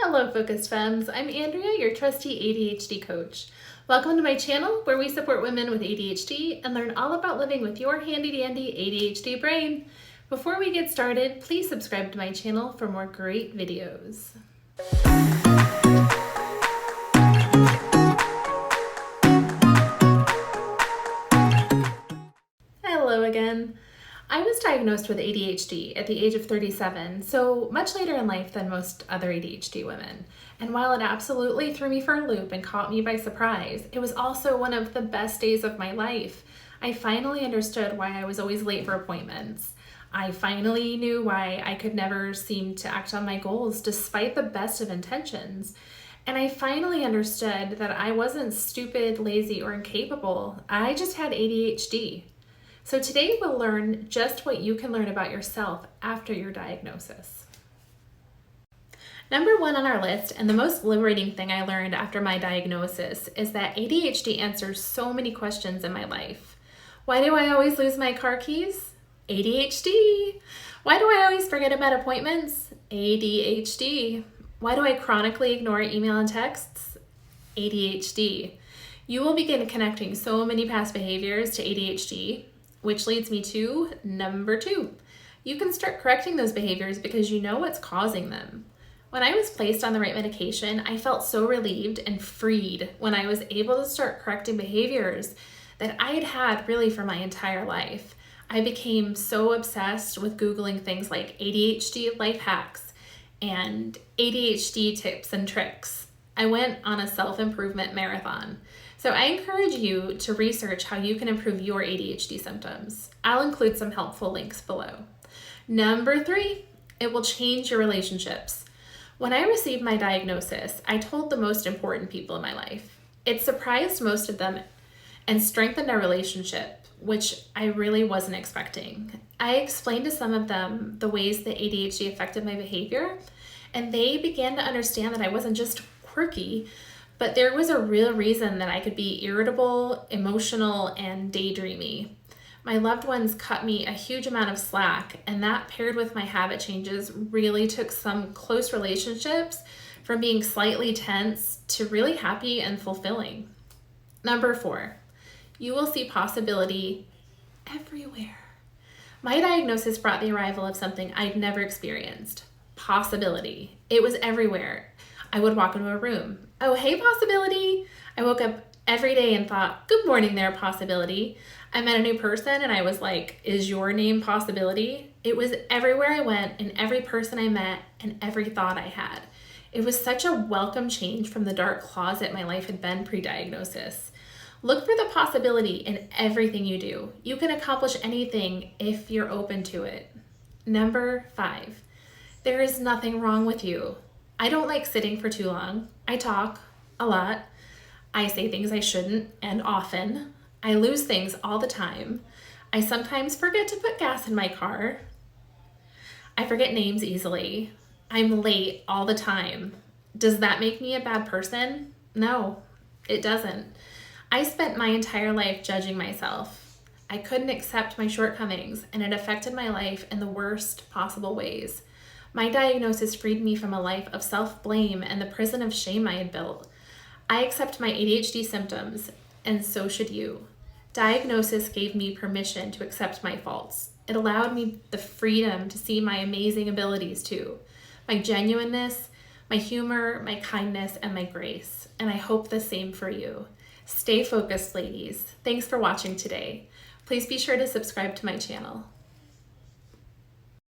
Hello Focused Femmes, I'm Andrea, your trusty ADHD coach. Welcome to my channel where we support women with ADHD and learn all about living with your handy-dandy ADHD brain. Before we get started, please subscribe to my channel for more great videos. Hello again. I was diagnosed with ADHD at the age of 37, so much later in life than most other ADHD women. And while it absolutely threw me for a loop and caught me by surprise, it was also one of the best days of my life. I finally understood why I was always late for appointments. I finally knew why I could never seem to act on my goals despite the best of intentions. And I finally understood that I wasn't stupid, lazy, or incapable. I just had ADHD. So today we'll learn just what you can learn about yourself after your diagnosis. Number one on our list, and the most liberating thing I learned after my diagnosis, is that ADHD answers so many questions in my life. Why do I always lose my car keys? ADHD. Why do I always forget about appointments? ADHD. Why do I chronically ignore email and texts? ADHD. You will begin connecting so many past behaviors to ADHD, which leads me to number two. You can start correcting those behaviors because you know what's causing them. When I was placed on the right medication, I felt so relieved and freed when I was able to start correcting behaviors that I had had really for my entire life. I became so obsessed with Googling things like ADHD life hacks and ADHD tips and tricks. I went on a self-improvement marathon. So I encourage you to research how you can improve your ADHD symptoms. I'll include some helpful links below. Number three, it will change your relationships. When I received my diagnosis, I told the most important people in my life. It surprised most of them and strengthened our relationship, which I really wasn't expecting. I explained to some of them the ways that ADHD affected my behavior, and they began to understand that I wasn't just quirky, but there was a real reason that I could be irritable, emotional, and daydreamy. My loved ones cut me a huge amount of slack, and that paired with my habit changes really took some close relationships from being slightly tense to really happy and fulfilling. Number four, you will see possibility everywhere. My diagnosis brought the arrival of something I'd never experienced. Possibility. It was everywhere. I would walk into a room. Oh, hey, possibility. I woke up every day and thought, good morning there, possibility. I met a new person and I was like, is your name possibility? It was everywhere I went and every person I met and every thought I had. It was such a welcome change from the dark closet my life had been pre-diagnosis. Look for the possibility in everything you do. You can accomplish anything if you're open to it. Number five, there is nothing wrong with you. I don't like sitting for too long. I talk a lot. I say things I shouldn't and often. I lose things all the time. I sometimes forget to put gas in my car. I forget names easily. I'm late all the time. Does that make me a bad person? No, it doesn't. I spent my entire life judging myself. I couldn't accept my shortcomings, and it affected my life in the worst possible ways. My diagnosis freed me from a life of self-blame and the prison of shame I had built. I accept my ADHD symptoms, and so should you. Diagnosis gave me permission to accept my faults. It allowed me the freedom to see my amazing abilities too, my genuineness, my humor, my kindness, and my grace. And I hope the same for you. Stay focused, ladies. Thanks for watching today. Please be sure to subscribe to my channel.